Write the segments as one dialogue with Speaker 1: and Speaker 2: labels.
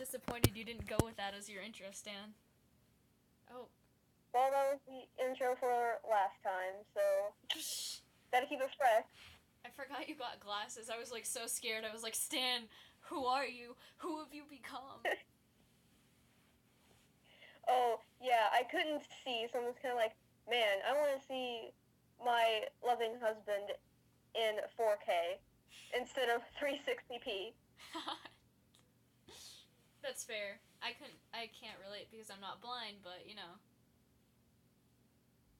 Speaker 1: disappointed you didn't go with that as your intro, Stan. Oh.
Speaker 2: Well, that was the intro for last time, so gotta keep it fresh.
Speaker 1: I forgot you got glasses. I was like so scared. I was like, Stan, who are you? Who have you become?
Speaker 2: Oh, yeah, I couldn't see, so I was kind of like, man, I want to see my loving husband in 4K instead of 360p.
Speaker 1: That's fair. I can't relate because I'm not blind, but you know.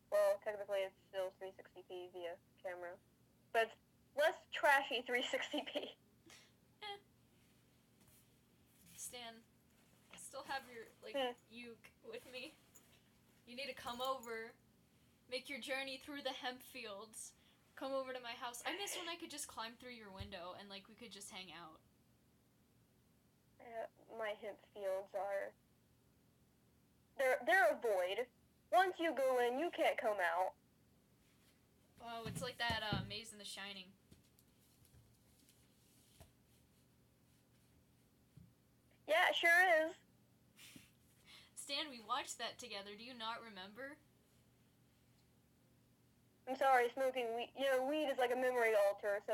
Speaker 2: Well, technically it's still 360p via camera, but it's less trashy 360p.
Speaker 1: Stan, I still have your uke with me. You need to come over, make your journey through the hemp fields, come over to my house. I miss when I could just climb through your window and we could just hang out.
Speaker 2: My hemp fields are they're a void. Once you go in, you can't come out.
Speaker 1: Oh, it's like that Maze in The Shining.
Speaker 2: Yeah, it sure is.
Speaker 1: Stan, we watched that together. Do you not remember?
Speaker 2: I'm sorry, smoking weed. You know, weed is like a memory alter, so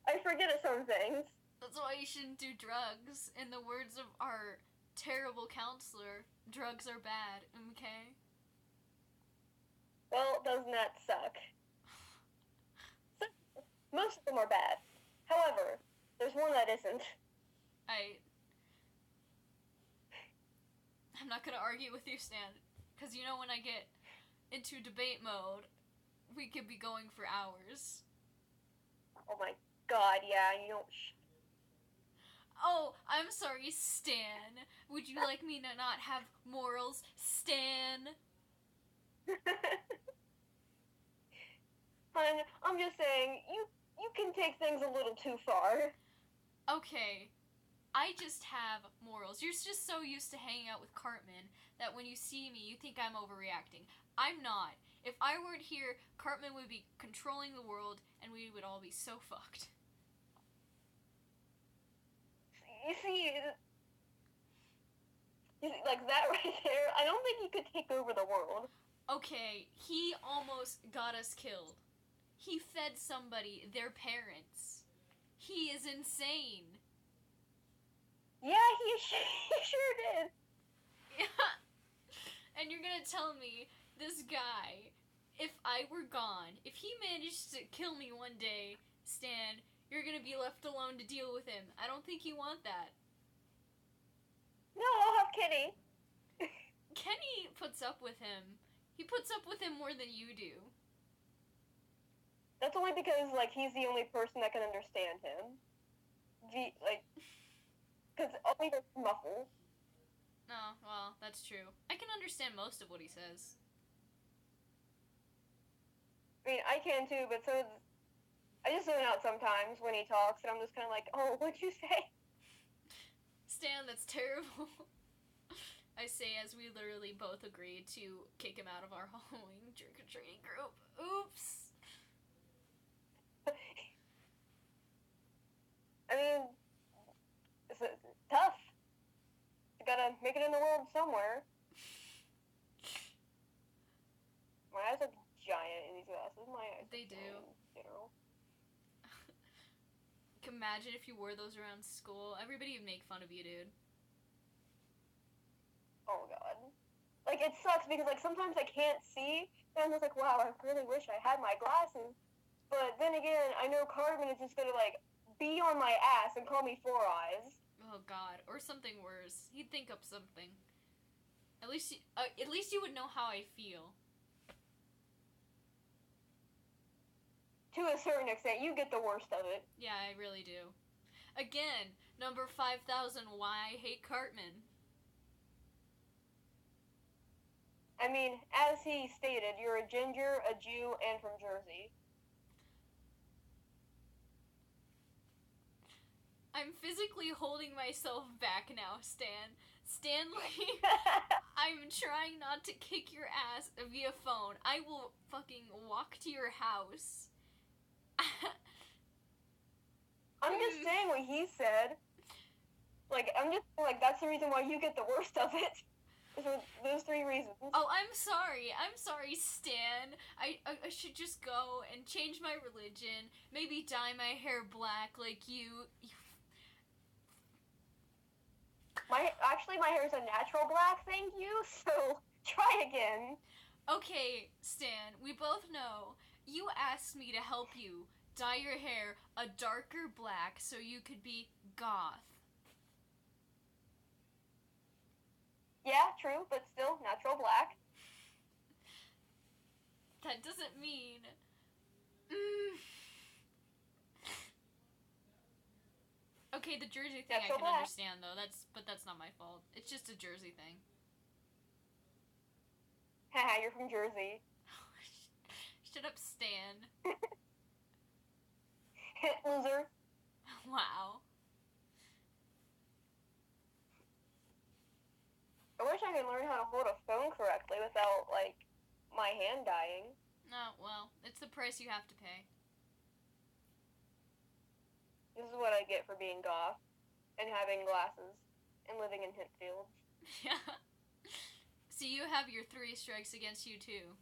Speaker 2: I forget some things.
Speaker 1: That's why you shouldn't do drugs. In the words of our terrible counselor, drugs are bad, okay?
Speaker 2: Well, doesn't that suck? Most of them are bad. However, there's one that isn't.
Speaker 1: I'm not gonna argue with you, Stan, because you know when I get into debate mode, we could be going for hours.
Speaker 2: Oh my god, yeah, you don't...
Speaker 1: Oh, I'm sorry, Stan. Would you like me to not have morals, Stan?
Speaker 2: Hun, I'm just saying, you can take things a little too far.
Speaker 1: Okay, I just have morals. You're just so used to hanging out with Cartman that when you see me, you think I'm overreacting. I'm not. If I weren't here, Cartman would be controlling the world, and we would all be so fucked.
Speaker 2: You see, like that right there, I don't think he could take over the world.
Speaker 1: Okay, he almost got us killed. He fed somebody their parents. He is insane.
Speaker 2: Yeah, he sure did.
Speaker 1: Yeah. And you're gonna tell me this guy, if I were gone, if he managed to kill me one day, Stan, you're gonna be left alone to deal with him. I don't think you want that.
Speaker 2: No, I'll have Kenny.
Speaker 1: Kenny puts up with him. He puts up with him more than you do.
Speaker 2: That's only because, he's the only person that can understand him. Because only the muffled.
Speaker 1: Oh, well, that's true. I can understand most of what he says.
Speaker 2: I mean, I can too, but I just zone out sometimes when he talks, and I'm just kind of like, oh, what'd you say?
Speaker 1: Stan, that's terrible. I say as we literally both agreed to kick him out of our Halloween trick-or-treating group. Oops.
Speaker 2: I mean, it's tough. You gotta make it in the world somewhere. My eyes are giant in these glasses. My eyes.
Speaker 1: They do.
Speaker 2: In general.
Speaker 1: Imagine if you wore those around school. Everybody would make fun of you, dude.
Speaker 2: Oh god. It sucks because sometimes I can't see, and I'm just like, wow, I really wish I had my glasses. But then again, I know Cartman is just gonna be on my ass and call me Four Eyes.
Speaker 1: Oh god, or something worse. He'd think up something. At least you would know how I feel.
Speaker 2: To a certain extent, you get the worst of it.
Speaker 1: Yeah, I really do. Again, number 5,000, why I hate Cartman.
Speaker 2: I mean, as he stated, you're a ginger, a Jew, and from Jersey.
Speaker 1: I'm physically holding myself back now, Stan. Stanley, I'm trying not to kick your ass via phone. I will fucking walk to your house.
Speaker 2: I'm just saying what he said. Like, I'm just like, that's the reason why you get the worst of it. Is for those 3 reasons.
Speaker 1: Oh, I'm sorry, Stan. I should just go and change my religion, maybe dye my hair black like you.
Speaker 2: Actually, my hair is a natural black, thank you, so try again.
Speaker 1: Okay, Stan, we both know you asked me to help you dye your hair a darker black so you could be goth.
Speaker 2: Yeah, true, but still natural black.
Speaker 1: That doesn't mean... Okay, the Jersey thing I can understand, though. That's not my fault. It's just a Jersey thing.
Speaker 2: Haha, you're from Jersey.
Speaker 1: Shut up, Stan.
Speaker 2: Hit loser.
Speaker 1: Wow.
Speaker 2: I wish I could learn how to hold a phone correctly without, like, my hand dying.
Speaker 1: No, well, it's the price you have to pay.
Speaker 2: This is what I get for being goth and having glasses and living in Hempfields.
Speaker 1: Yeah. So you have your 3 strikes against you, too.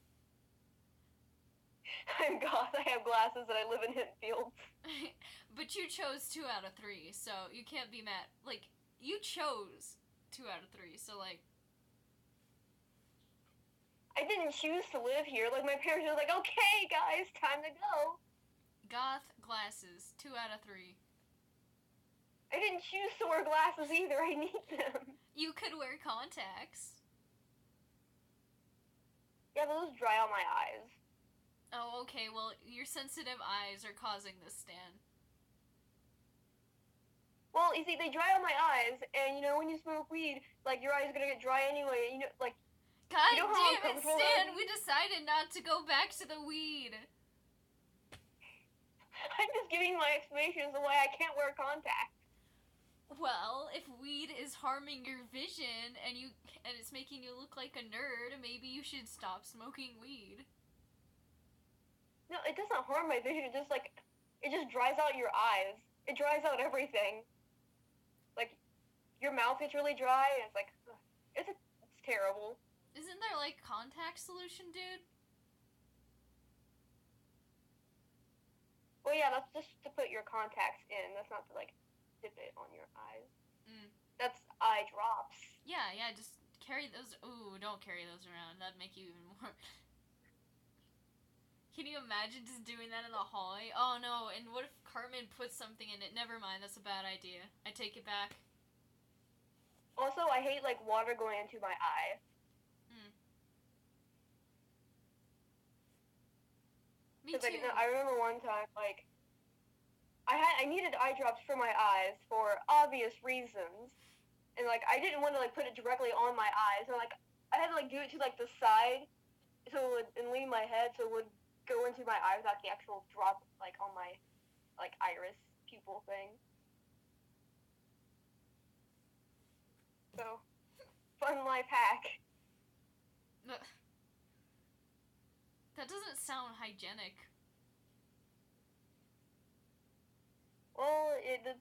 Speaker 2: I'm goth, I have glasses, and I live in Hempfields.
Speaker 1: But you chose 2 out of 3, so you can't be mad. Like, you chose 2 out of 3, so, like...
Speaker 2: I didn't choose to live here. Like, my parents were like, okay, guys, time to go.
Speaker 1: Goth glasses, 2 out of 3.
Speaker 2: I didn't choose to wear glasses either. I need them.
Speaker 1: You could wear contacts.
Speaker 2: Yeah, but those dry out my eyes.
Speaker 1: Oh, okay, well, your sensitive eyes are causing this, Stan.
Speaker 2: Well, you see, they dry out my eyes, and, you know, when you smoke weed, like, your eyes are gonna get dry anyway, you know, like...
Speaker 1: God
Speaker 2: you know
Speaker 1: damn it, Stan! We decided not to go back to the weed.
Speaker 2: I'm just giving my explanations of why I can't wear contacts.
Speaker 1: Well, if weed is harming your vision and it's making you look like a nerd, maybe you should stop smoking weed.
Speaker 2: No, it doesn't harm my vision. It just, like, it just dries out your eyes. It dries out everything. Like, your mouth gets really dry, and it's like, it's terrible.
Speaker 1: Isn't there, like, contact solution, dude?
Speaker 2: Well, yeah, that's just to put your contacts in. That's not to, like, dip it on your eyes. That's eye drops.
Speaker 1: Yeah, just carry those. Ooh, don't carry those around. That'd make you even more... Can you imagine just doing that in the hallway? Oh, no, and what if Cartman puts something in it? Never mind, that's a bad idea. I take it back.
Speaker 2: Also, I hate, like, water going into my eye.
Speaker 1: Me too.
Speaker 2: Like, I remember one time, like, I needed eye drops for my eyes for obvious reasons, and, like, I didn't want to, like, put it directly on my eyes, so, like, I had to, like, do it to, like, the side, so it would, and lean my head, so it would go into my eye without the actual drop, like, on my, like, iris pupil thing. So, fun life hack.
Speaker 1: That doesn't sound hygienic.
Speaker 2: Well,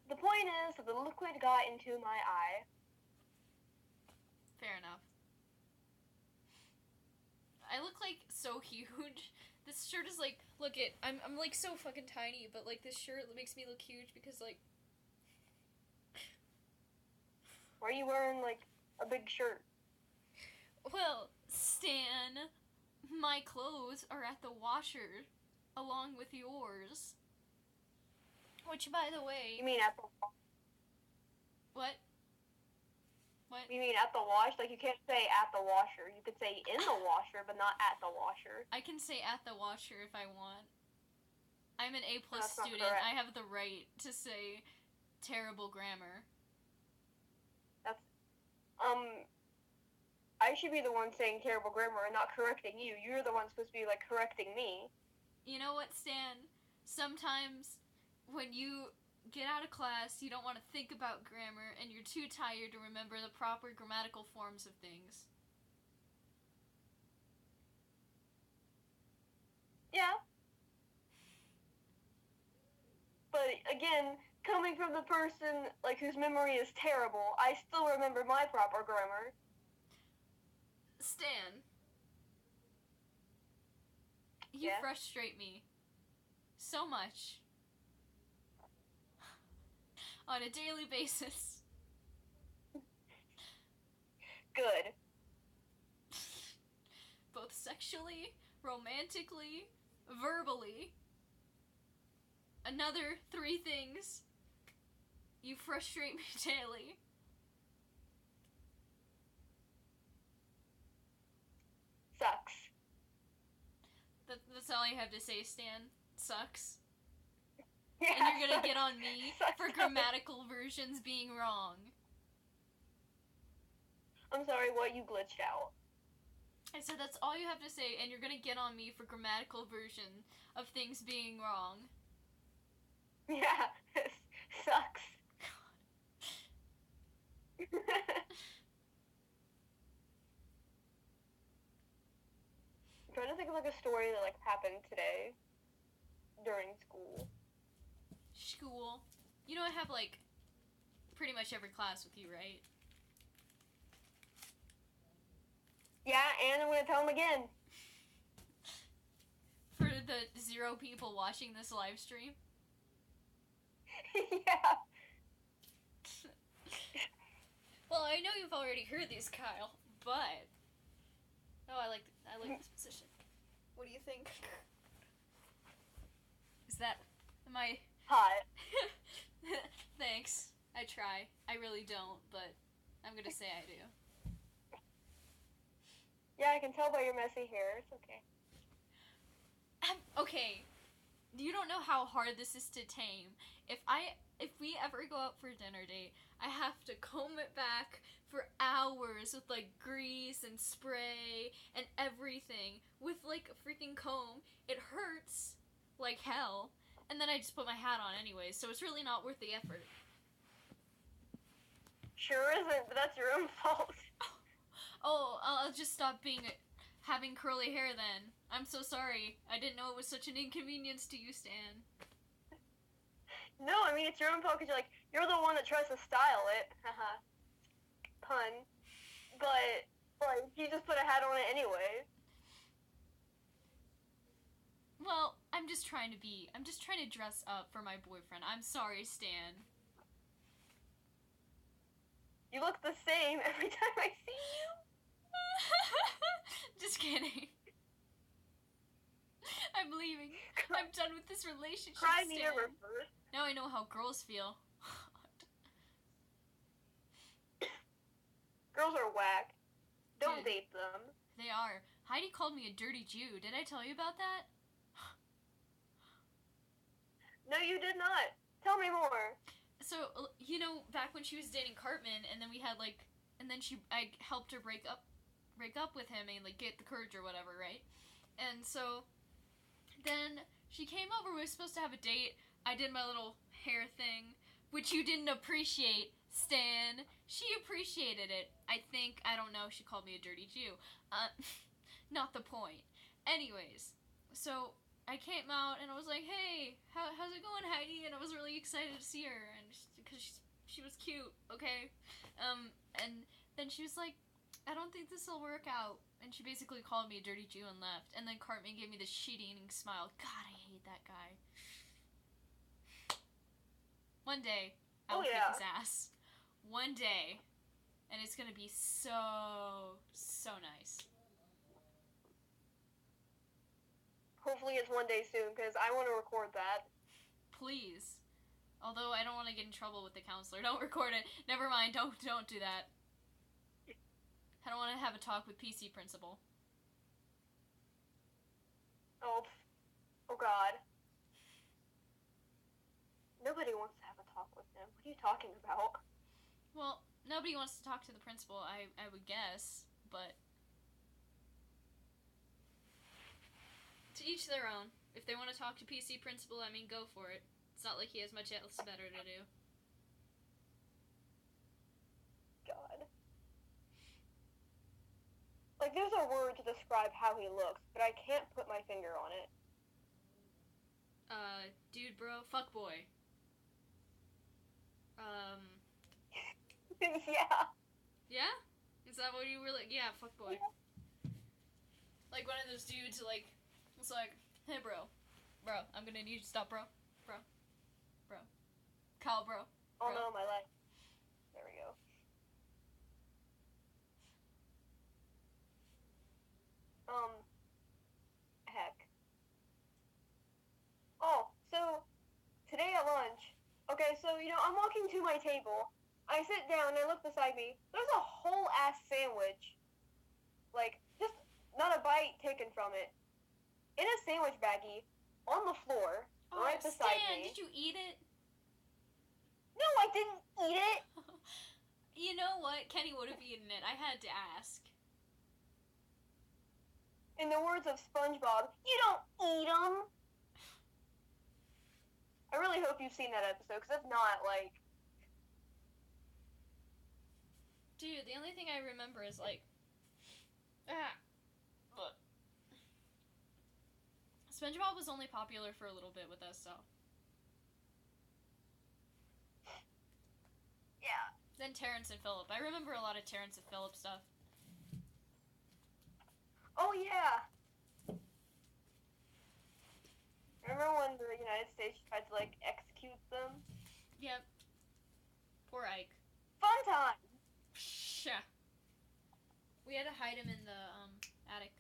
Speaker 2: the point is that the liquid got into my eye.
Speaker 1: Fair enough. I look, like, so huge. This shirt is, like, look it, I'm like, so fucking tiny, but, like, this shirt makes me look huge because, like...
Speaker 2: Why are you wearing, like, a big shirt?
Speaker 1: Well, Stan, my clothes are at the washer, along with yours. Which, by the way...
Speaker 2: You mean at the...
Speaker 1: What? What?
Speaker 2: You mean at the wash? Like, you can't say at the washer. You could say in the washer, but not at the washer.
Speaker 1: I can say at the washer if I want. I'm an A+
Speaker 2: That's not
Speaker 1: student.
Speaker 2: correct.
Speaker 1: I have the right to say terrible grammar.
Speaker 2: That's... I should be the one saying terrible grammar and not correcting you. You're the one supposed to be, like, correcting me.
Speaker 1: You know what, Stan? Sometimes when you get out of class, you don't want to think about grammar, and you're too tired to remember the proper grammatical forms of things.
Speaker 2: Yeah. But, again, coming from the person, like, whose memory is terrible, I still remember my proper grammar.
Speaker 1: Stan, you frustrate me so much on a daily basis.
Speaker 2: Good.
Speaker 1: Both sexually, romantically, verbally. Another 3 things. You frustrate me daily.
Speaker 2: Sucks.
Speaker 1: That's all I have to say, Stan. Sucks.
Speaker 2: Yeah,
Speaker 1: And you're gonna
Speaker 2: sucks.
Speaker 1: get on me
Speaker 2: Sucks.
Speaker 1: for grammatical versions being wrong.
Speaker 2: I'm sorry, what? You glitched out.
Speaker 1: I said that's all you have to say, and you're gonna get on me for grammatical version of things being wrong.
Speaker 2: Yeah, sucks. I'm trying to think of like a story that like happened today during school.
Speaker 1: School. You know I have like pretty much every class with you, right?
Speaker 2: Yeah, and I'm gonna tell them again.
Speaker 1: For the 0 people watching this live stream.
Speaker 2: Yeah.
Speaker 1: Well, I know you've already heard these, Kyle, but I like this position. What do you think? Am I
Speaker 2: Hot.
Speaker 1: Thanks. I try. I really don't, but I'm gonna say I do.
Speaker 2: Yeah, I can tell by your messy hair. It's okay.
Speaker 1: Okay. You don't know how hard this is to tame. If we ever go out for a dinner date, I have to comb it back for hours with like grease and spray and everything with like a freaking comb. It hurts like hell, and then I just put my hat on anyways, so it's really not worth the effort.
Speaker 2: Sure isn't, but that's your own fault.
Speaker 1: Oh, I'll just stop having curly hair then. I'm so sorry. I didn't know it was such an inconvenience to you, Stan.
Speaker 2: No, I mean, it's your own fault because you're the one that tries to style it. Haha. Pun. But, like, you just put a hat on it anyway.
Speaker 1: Well, I'm just trying to dress up for my boyfriend. I'm sorry, Stan.
Speaker 2: You look the same every time I see you.
Speaker 1: Just kidding. I'm leaving. I'm done with this relationship,
Speaker 2: Cry me a
Speaker 1: Stan.
Speaker 2: river.
Speaker 1: Now I know how girls feel.
Speaker 2: Girls are whack. Don't
Speaker 1: Dude.
Speaker 2: date them.
Speaker 1: They are. Heidi called me a dirty Jew. Did I tell you about that?
Speaker 2: No, you did not. Tell me more.
Speaker 1: So, you know, back when she was dating Cartman, and then we had and then I helped her break up with him and get the courage or whatever, right? And so then she came over. We were supposed to have a date. I did my little hair thing, which you didn't appreciate, Stan. She appreciated it. I don't know, she called me a dirty Jew. Not the point. Anyways, so I came out and I was like, hey, how's it going, Heidi? And I was really excited to see her, and because she was cute, okay? And then she was like, I don't think this will work out. And she basically called me a dirty Jew and left. And then Cartman gave me this shit-eating smile. God, I hate that guy. One day, I will kick his ass. One day. And it's gonna be so, so nice.
Speaker 2: Hopefully it's one day soon, because I want to record that.
Speaker 1: Please. Although I don't want to get in trouble with the counselor. Don't record it. Never mind. Don't do that. I don't want to have a talk with PC principal.
Speaker 2: Oh God. Nobody wants to have a talk with him. What are you talking about?
Speaker 1: Well, nobody wants to talk to the principal, I would guess, but to each their own. If they want to talk to PC principal, I mean, go for it. It's not like he has much else better to do.
Speaker 2: God. Like, there's a word to describe how he looks, but I can't put my finger on it.
Speaker 1: Dude, bro, fuckboy.
Speaker 2: Yeah.
Speaker 1: Yeah? Is that what you were like? Yeah, fuckboy.
Speaker 2: Yeah.
Speaker 1: Like one of those dudes like, it's like, hey bro, I'm gonna need you to stop, bro. Kyle, bro.
Speaker 2: Oh no, my life. There we go. Heck. Oh, so today at lunch, okay, so I'm walking to my table. I sit down and I look beside me. There's a whole ass sandwich. Like, just not a bite taken from it. In a sandwich baggie on the floor, right beside
Speaker 1: Stan,
Speaker 2: me.
Speaker 1: did you eat it?
Speaker 2: No, I didn't eat it.
Speaker 1: You know what? Kenny would have eaten it. I had to ask.
Speaker 2: In the words of SpongeBob, you don't eat them. I really hope you've seen that episode, because if not, like...
Speaker 1: Dude, the only thing I remember is, like... But... SpongeBob was only popular for a little bit with us, so...
Speaker 2: Yeah.
Speaker 1: Then Terrence and Phillip. I remember a lot of Terrence and Phillip stuff.
Speaker 2: Oh, yeah. Remember when the United States tried to, like, execute them?
Speaker 1: Yep. Poor Ike.
Speaker 2: Fun time!
Speaker 1: Yeah. We had to hide him in the, attic.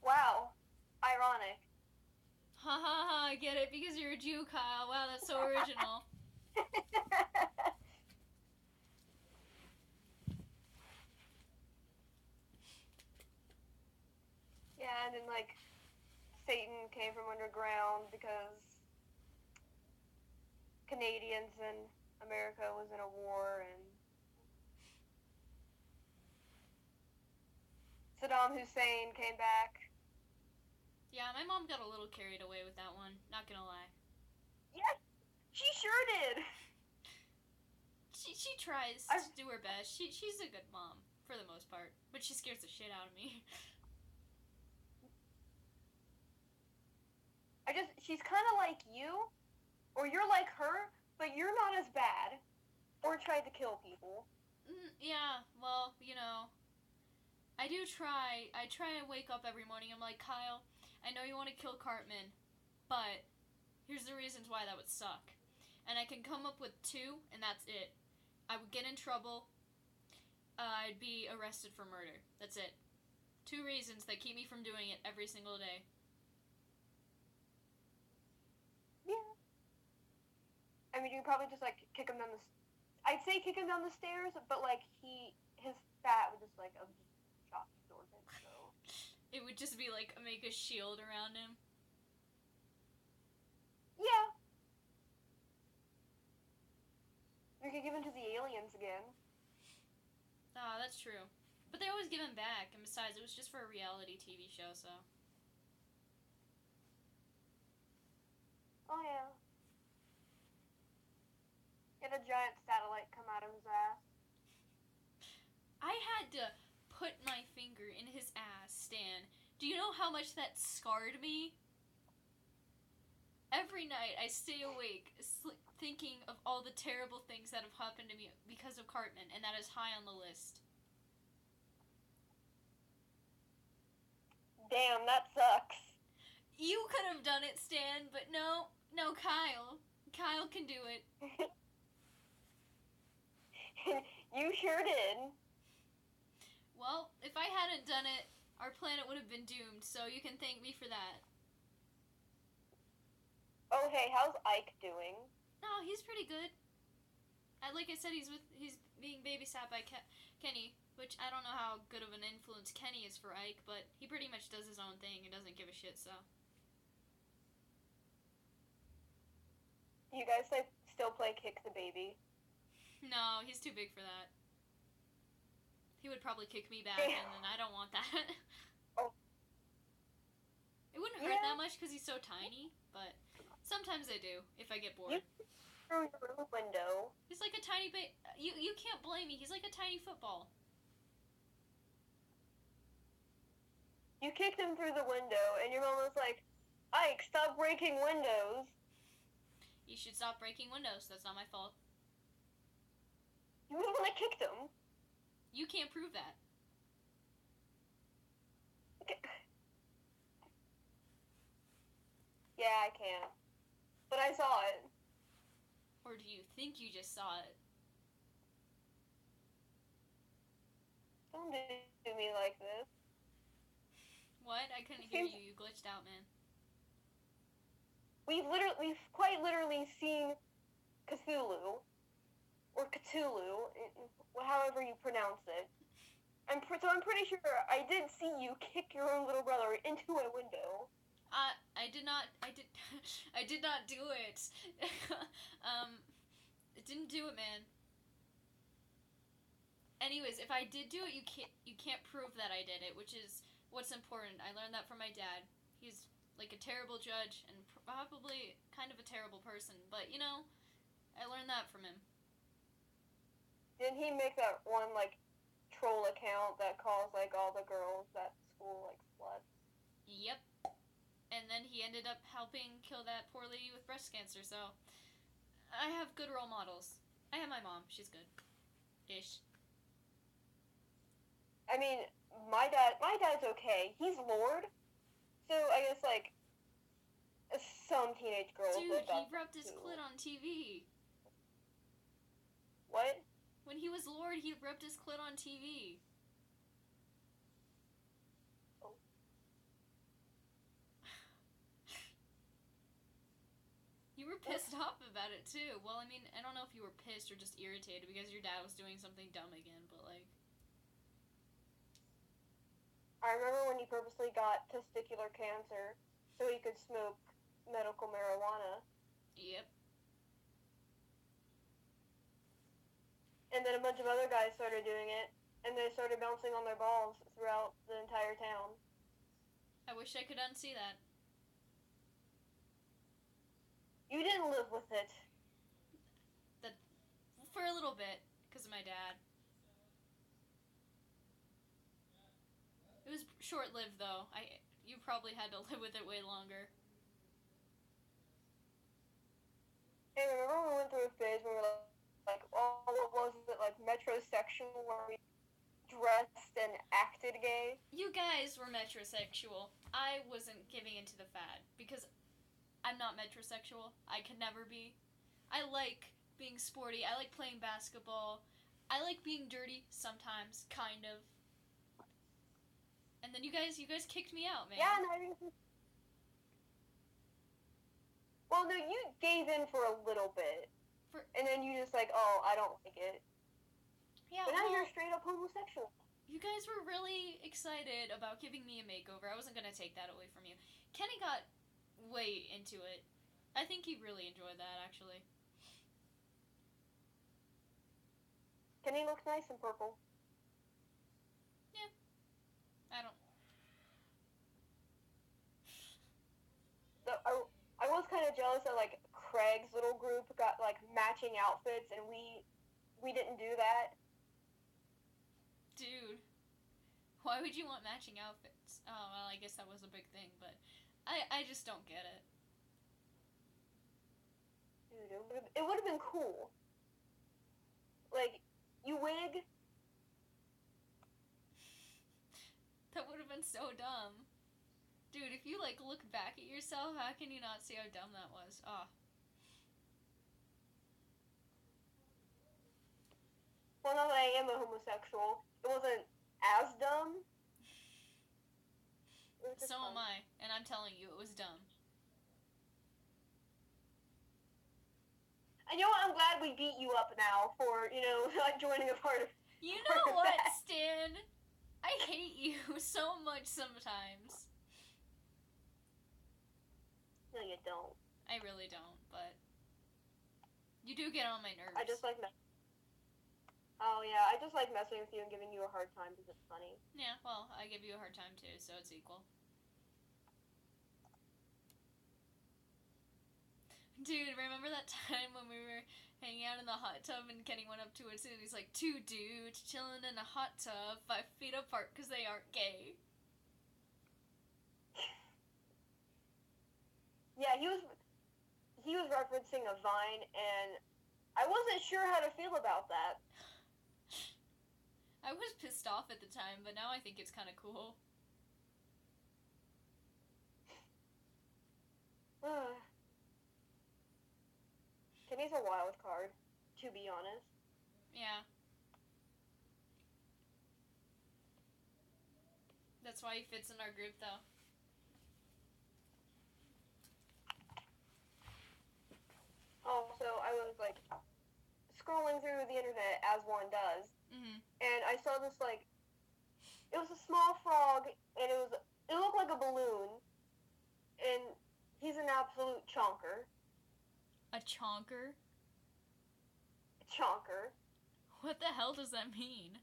Speaker 2: Wow. Ironic.
Speaker 1: Ha ha ha, I get it, because you're a Jew, Kyle. Wow, that's so original.
Speaker 2: Yeah, and then, like, Satan came from underground because Canadians and America was in a war, and Saddam Hussein came back.
Speaker 1: Yeah, my mom got a little carried away with that one, not gonna lie.
Speaker 2: Yes, she sure did.
Speaker 1: She tries to do her best. She's a good mom, for the most part, but she scares the shit out of me.
Speaker 2: She's kind of like you, or you're like her, but you're not as bad, or tried to kill people.
Speaker 1: Yeah, well, I do try. I try and wake up every morning. I'm like, Kyle, I know you want to kill Cartman, but here's the reasons why that would suck. And I can come up with 2, and that's it. I would get in trouble. I'd be arrested for murder. That's it. 2 reasons that keep me from doing it every single day.
Speaker 2: Yeah. I mean, you could probably just, like, kick him down the... I'd say kick him down the stairs, but, like, his fat would just, like, shot towards him, so...
Speaker 1: It would just be, like, make a shield around him.
Speaker 2: Yeah. We could give him to the aliens again.
Speaker 1: Ah, that's true. But they always give him back, and besides, it was just for a reality TV show, so...
Speaker 2: Oh, yeah. Get a giant satellite come out of his ass.
Speaker 1: I had to put my finger in his ass, Stan. Do you know how much that scarred me? Every night I stay awake thinking of all the terrible things that have happened to me because of Cartman, and that is high on the list.
Speaker 2: Damn, that sucks.
Speaker 1: You could have done it, Stan, but no, Kyle. Kyle can do it.
Speaker 2: You sure did.
Speaker 1: Well, if I hadn't done it, our planet would have been doomed, so you can thank me for that.
Speaker 2: Oh, hey, how's Ike doing?
Speaker 1: No, he's pretty good. Like I said, he's being babysat by Kenny, which I don't know how good of an influence Kenny is for Ike, but he pretty much does his own thing and doesn't give a shit, so.
Speaker 2: You guys still play Kick the Baby?
Speaker 1: No, he's too big for that. He would probably kick me back,
Speaker 2: Damn.
Speaker 1: and I don't want that.
Speaker 2: Oh.
Speaker 1: It wouldn't hurt that much because he's so tiny, but sometimes I do, if I get bored.
Speaker 2: Through your window.
Speaker 1: He's like a tiny you can't blame me, he's like a tiny football.
Speaker 2: You kicked him through the window, and your mom was like, Ike, stop breaking windows.
Speaker 1: You should stop breaking windows. That's not my fault.
Speaker 2: You were the one that kicked him.
Speaker 1: You can't prove that.
Speaker 2: Yeah, I can. But I saw it.
Speaker 1: Or do you think you just saw it?
Speaker 2: Don't do me like this.
Speaker 1: What? I couldn't hear you. You glitched out, man.
Speaker 2: We've quite literally seen Cthulhu, or Cthulhu, however you pronounce it. I'm pretty sure I did see you kick your own little brother into a window.
Speaker 1: I did not do it. It didn't do it, man. Anyways, if I did do it, you can't prove that I did it, which is what's important. I learned that from my dad. He's like a terrible judge and probably kind of a terrible person, but you know, I learned that from him.
Speaker 2: Didn't he make that one like troll account that calls like all the girls at school like sluts?
Speaker 1: Yep. And then he ended up helping kill that poor lady with breast cancer, so I have good role models. I have my mom. She's good. Ish.
Speaker 2: I mean, my dad's okay. He's Lord. So I guess like some teenage girls.
Speaker 1: Dude, he rubbed his clit on TV.
Speaker 2: What?
Speaker 1: When he was Lord, he rubbed his clit on TV.
Speaker 2: Oh.
Speaker 1: You were pissed off about it too. Well, I mean, I don't know if you were pissed or just irritated because your dad was doing something dumb again, but like.
Speaker 2: I remember when he purposely got testicular cancer so he could smoke medical marijuana.
Speaker 1: Yep.
Speaker 2: And then a bunch of other guys started doing it, and they started bouncing on their balls throughout the entire town.
Speaker 1: I wish I could unsee that.
Speaker 2: You didn't live with it.
Speaker 1: For a little bit, because of my dad. It was short-lived, though. You probably had to live with it way longer.
Speaker 2: Hey, remember when we went through a phase where we were like, oh, what was it, like metrosexual, where we dressed and acted gay?
Speaker 1: You guys were metrosexual. I wasn't giving into the fad, because I'm not metrosexual. I could never be. I like being sporty. I like playing basketball. I like being dirty sometimes, kind of. And then you guys kicked me out, man.
Speaker 2: Yeah, no, I think. Well, no, you gave in for a little bit, and then you just like, oh, I don't like it.
Speaker 1: Yeah.
Speaker 2: But now you're straight up homosexual.
Speaker 1: You guys were really excited about giving me a makeover. I wasn't gonna take that away from you. Kenny got way into it. I think he really enjoyed that, actually.
Speaker 2: Kenny looks nice in purple.
Speaker 1: Yeah. I don't.
Speaker 2: I was kind of jealous that like Craig's little group got like matching outfits, and we didn't do that.
Speaker 1: Dude, why would you want matching outfits? Oh well, I guess that was a big thing, but I just don't get it.
Speaker 2: Dude, it would have been cool. Like, you wig.
Speaker 1: That would have been so dumb. Dude, if you, like, look back at yourself, how can you not see how dumb that was? Ah. Oh.
Speaker 2: Well, now that I am a homosexual, it wasn't as dumb.
Speaker 1: So am I, and I'm telling you, it was dumb.
Speaker 2: And you know what? I'm glad we beat you up now for, not joining a part of...
Speaker 1: You know what, Stan? I hate you so much sometimes.
Speaker 2: No, you don't.
Speaker 1: I really don't, but you do get on my nerves.
Speaker 2: I just like Oh yeah, I just like messing with you and giving you a hard time because it's funny.
Speaker 1: Yeah, well, I give you a hard time too, so it's equal. Dude, remember that time when we were hanging out in the hot tub and Kenny went up to us and he's like, 2 dudes chilling in a hot tub 5 feet apart because they aren't gay.
Speaker 2: Yeah, he was referencing a Vine, and I wasn't sure how to feel about that.
Speaker 1: I was pissed off at the time, but now I think it's kind of cool.
Speaker 2: Kenny's a wild card, to be honest.
Speaker 1: Yeah. That's why he fits in our group, though.
Speaker 2: Also, I was, like, scrolling through the internet, as one does, and I saw this, like, it was a small frog, and it looked like a balloon, and he's an absolute chonker.
Speaker 1: A chonker?
Speaker 2: Chonker.
Speaker 1: What the hell does that mean?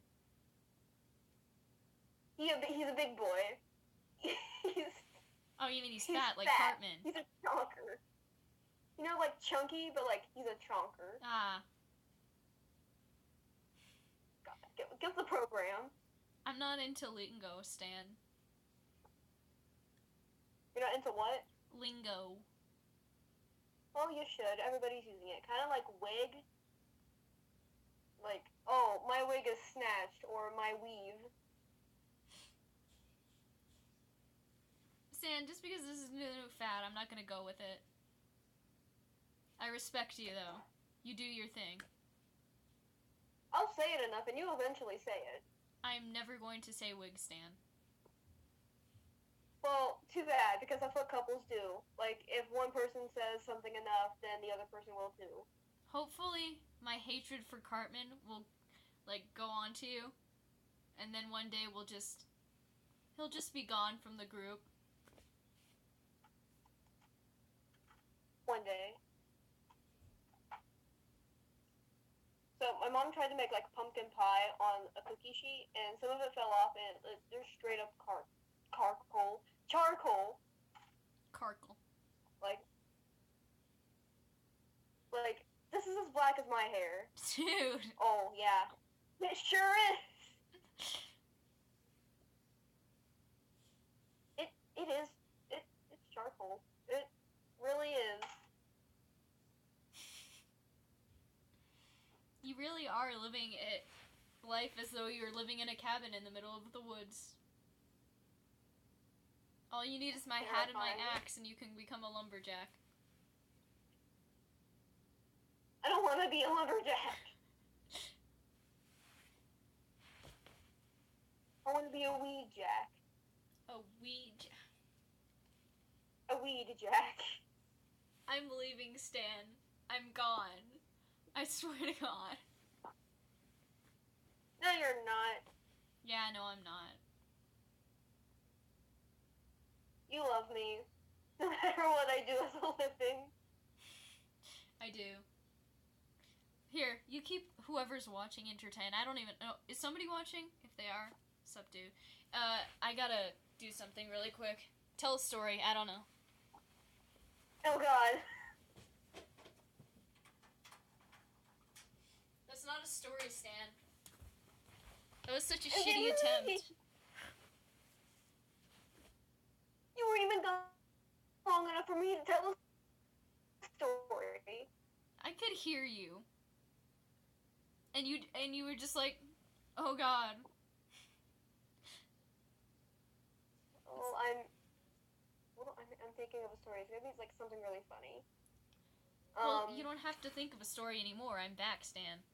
Speaker 2: He's a big boy.
Speaker 1: Oh, you mean he's fat, like
Speaker 2: fat.
Speaker 1: Cartman?
Speaker 2: He's a chonker. You know, like chunky, but like he's a chonker.
Speaker 1: Ah.
Speaker 2: God, get the program.
Speaker 1: I'm not into lingo, Stan.
Speaker 2: You're not into what?
Speaker 1: Lingo.
Speaker 2: Oh, you should. Everybody's using it. Kind of like wig. Like, oh, my wig is snatched, or my weave.
Speaker 1: Stan, just because this is new fad, I'm not gonna go with it. I respect you, though. You do your thing.
Speaker 2: I'll say it enough, and you'll eventually say it.
Speaker 1: I'm never going to say wig, Stan.
Speaker 2: Well, too bad, because that's what couples do. Like, if one person says something enough, then the other person will too.
Speaker 1: Hopefully, my hatred for Cartman will, like, go on to you. And then one day he'll just be gone from the group.
Speaker 2: One day. So, my mom tried to make, like, pumpkin pie on a cookie sheet, and some of it fell off, and there's straight up charcoal.
Speaker 1: Carkle.
Speaker 2: Like, this is as black as my hair.
Speaker 1: Dude.
Speaker 2: Oh, yeah. It sure is. It is. It's charcoal. It really is.
Speaker 1: You really are living life as though you're living in a cabin in the middle of the woods. All you need is my hat and my axe, and you can become a lumberjack.
Speaker 2: I don't want to be a lumberjack. I want to be a weed jack.
Speaker 1: A weed jack.
Speaker 2: A weed jack.
Speaker 1: I'm leaving, Stan. I'm gone. I swear to God.
Speaker 2: No, you're not.
Speaker 1: Yeah, no, I'm not.
Speaker 2: You love me. No matter what I do as a living.
Speaker 1: I do. Here, you keep whoever's watching entertained. I don't even know. Is somebody watching? If they are, sup, dude. I gotta do something really quick. Tell a story. I don't know.
Speaker 2: Oh, God.
Speaker 1: That's not a story, Stan. That was such a shitty attempt.
Speaker 2: You weren't even gone long enough for me to tell a story.
Speaker 1: I could hear you. And you were just like, oh God.
Speaker 2: Oh, I'm thinking of a story. Maybe it's like something really funny.
Speaker 1: Well, you don't have to think of a story anymore. I'm back, Stan.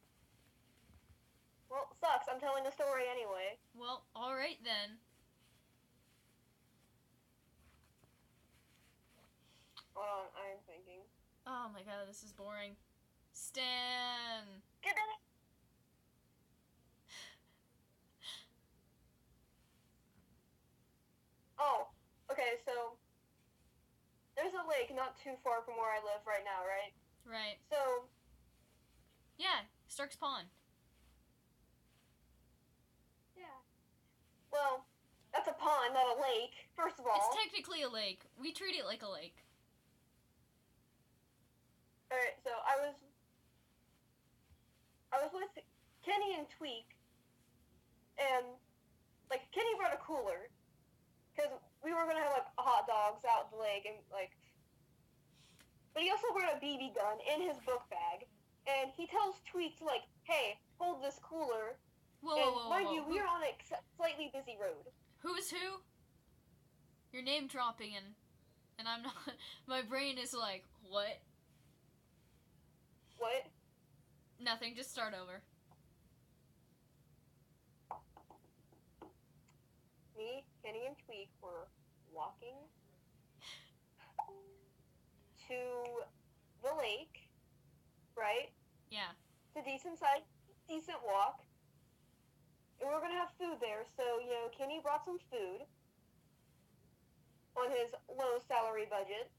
Speaker 2: Well, sucks. I'm telling a story anyway.
Speaker 1: Well, alright then.
Speaker 2: Hold on, I'm thinking.
Speaker 1: Oh my God, this is boring. Stan!
Speaker 2: Get it! Oh, okay, so there's a lake not too far from where I live right now, right?
Speaker 1: Right.
Speaker 2: So,
Speaker 1: yeah, Stark's Pond.
Speaker 2: yeah. Well, that's a pond, not a lake, first of all.
Speaker 1: It's technically a lake. We treat it like a lake.
Speaker 2: Alright, so I was with Kenny and Tweak, and, like, Kenny brought a cooler, because we were going to have, like, hot dogs out at the lake, and, like, but he also brought a BB gun in his book bag, and he tells Tweek to, like, hey, hold this cooler. And mind you, we are on a slightly busy road.
Speaker 1: Who's who? You're name dropping and I'm not. My brain is like, what?
Speaker 2: What?
Speaker 1: Nothing. Just start over.
Speaker 2: Me, Kenny, and Tweek were walking to the lake, right?
Speaker 1: Yeah.
Speaker 2: It's a decent walk. And we're gonna have food there, so, you know, Kenny brought some food on his low salary budget.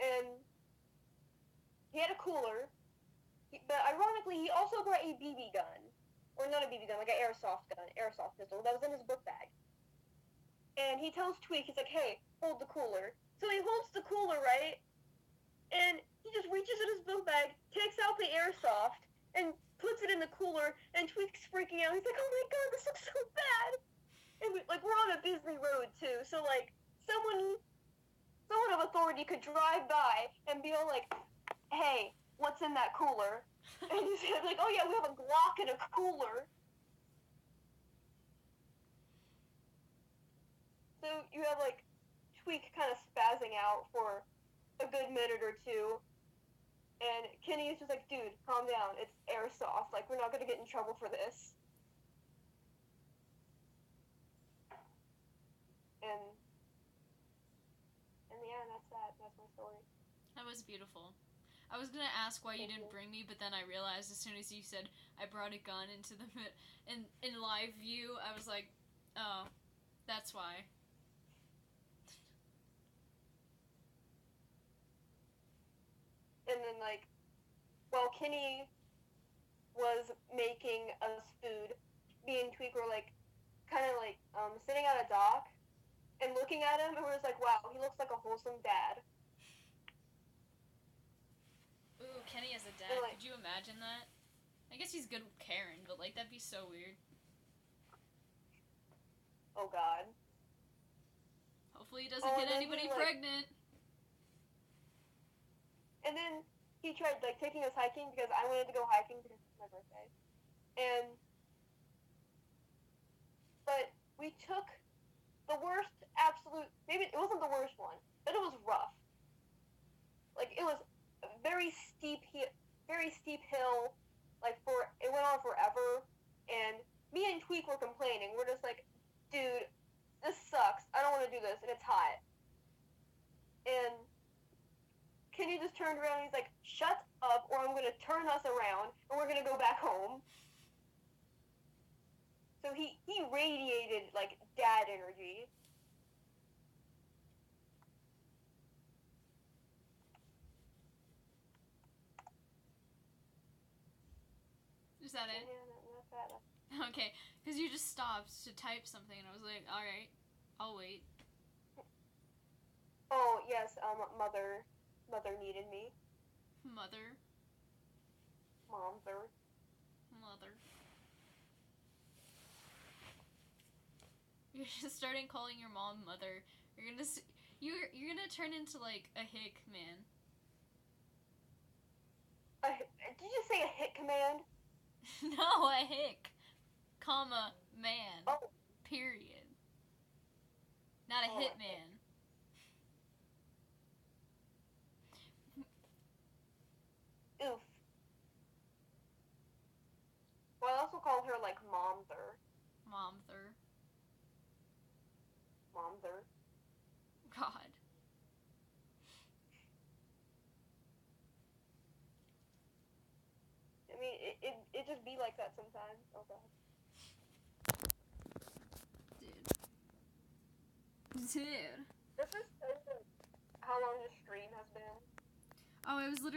Speaker 2: And he had a cooler, but ironically, he also brought a BB gun. Or not a BB gun, like an airsoft pistol, that was in his book bag. And he tells Tweek, he's like, hey, hold the cooler. So he holds the cooler, right? And he just reaches in his book bag, takes out the airsoft, and puts it in the cooler, and Tweek's freaking out. He's like, oh my god, this looks so bad! And we're on a busy road, too, so, like, someone of authority could drive by and be all like, hey, what's in that cooler? And he's like, oh yeah, we have a Glock in a cooler. So you have, like, Tweek kind of spazzing out for a good minute or two. And Kenny is just like, dude, calm down. It's airsoft. Like, we're not going to get in trouble for this. And yeah, that's that. That's my story.
Speaker 1: That was beautiful. I was gonna ask why you didn't bring me, but then I realized as soon as you said I brought a gun into the in live view, I was like, oh, that's why.
Speaker 2: And then, like, while Kenny was making us food, me and Tweek were, like, kind of, like, sitting at a dock and looking at him, and we're just like, wow, he looks like a wholesome dad.
Speaker 1: Ooh, Kenny as a dad.
Speaker 2: And, like,
Speaker 1: could you imagine that? I guess he's good with Karen, but, like, that'd be so weird.
Speaker 2: Oh, God.
Speaker 1: Hopefully he doesn't get anybody pregnant.
Speaker 2: And then he tried, like, taking us hiking because I wanted to go hiking because it's my birthday. But we took the worst maybe it wasn't the worst one, but it was rough. Like, it was a very steep hill, like, it went on forever, and me and Tweek were complaining. We're just like, dude, this sucks. I don't want to do this, and it's hot. And Kenny just turned around and he's like, shut up, or I'm going to turn us around, and we're going to go back home. So he radiated, like, dad energy.
Speaker 1: Is that it?
Speaker 2: Yeah, that's that.
Speaker 1: Okay, because you just stopped to type something, and I was like, alright, I'll wait.
Speaker 2: Oh, yes, Mother needed me.
Speaker 1: Mother.
Speaker 2: Momther.
Speaker 1: Mother. You're just starting calling your mom Mother. You're gonna turn into, like, a hick man.
Speaker 2: Did you just say a hit command?
Speaker 1: No, a hick, comma, man.
Speaker 2: Oh.
Speaker 1: Period. Not a hitman.
Speaker 2: Oof. Well, I also called her, like, Momther.
Speaker 1: Momther. God.
Speaker 2: I mean, it just be like that sometimes. Oh, God.
Speaker 1: Dude.
Speaker 2: This is how long this stream has been.
Speaker 1: Oh, it was literally